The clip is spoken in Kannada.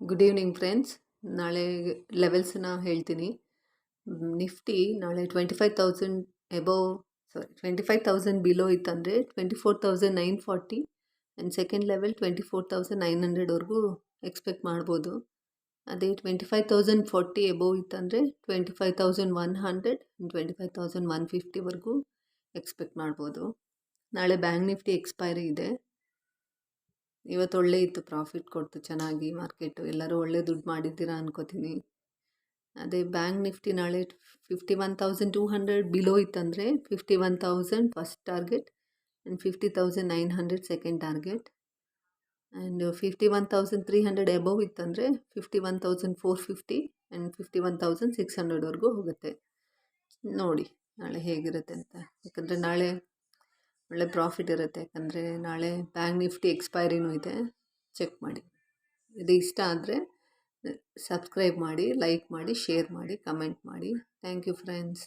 Good evening friends. ನಾಳೆ ಲೆವೆಲ್ಸ್ನ ಹೇಳ್ತೀನಿ. ನಿಫ್ಟಿ ನಾಳೆ 25,000 ಎಬೋವ್ 25,000 ಬಿಲೋ ಇತ್ತಂದರೆ 24,940 ಆ್ಯಂಡ್ ಸೆಕೆಂಡ್ ಲೆವೆಲ್ 24,900ವರೆಗೂ ಎಕ್ಸ್ಪೆಕ್ಟ್ ಮಾಡ್ಬೋದು. ಅದೇ 25,040 ಎಬೋವ್ ಇತ್ತಂದರೆ 25,100 25,150ವರೆಗೂ ಎಕ್ಸ್ಪೆಕ್ಟ್ ಮಾಡ್ಬೋದು. ನಾಳೆ ಬ್ಯಾಂಕ್ ನಿಫ್ಟಿ ಎಕ್ಸ್ಪೈರಿ ಇದೆ. ಇವತ್ತು ಒಳ್ಳೆ ಇತ್ತು, ಪ್ರಾಫಿಟ್ ಕೊಡ್ತು ಚೆನ್ನಾಗಿ ಮಾರ್ಕೆಟು. ಎಲ್ಲರೂ ಒಳ್ಳೆ ದುಡ್ಡು ಮಾಡಿದ್ದೀರಾ ಅನ್ಕೋತೀನಿ. ಅದೇ ಬ್ಯಾಂಕ್ ನಿಫ್ಟಿ ನಾಳೆ 51,200 ಬಿಲೋ ಇತ್ತಂದರೆ 51,000 first target and 50,900 second target. And 51,300 above ಇತ್ತಂದರೆ 51,450 ಆ್ಯಂಡ್ 51,600ವರೆಗೂ ಹೋಗುತ್ತೆ. ನೋಡಿ ನಾಳೆ ಹೇಗಿರುತ್ತೆ ಅಂತ, ಯಾಕಂದರೆ ನಾಳೆ ಒಳ್ಳೆ ಪ್ರಾಫಿಟ್ ಇರುತ್ತೆ. ಯಾಕಂದರೆ ನಾಳೆ ಬ್ಯಾಂಕ್ ನಿಫ್ಟಿ ಎಕ್ಸ್ಪೈರಿನೂ ಇದೆ. ಚೆಕ್ ಮಾಡಿ. ಇದು ಇಷ್ಟ ಆದರೆ ಸಬ್ಸ್ಕ್ರೈಬ್ ಮಾಡಿ, ಲೈಕ್ ಮಾಡಿ, ಶೇರ್ ಮಾಡಿ, ಕಮೆಂಟ್ ಮಾಡಿ. Thank you friends.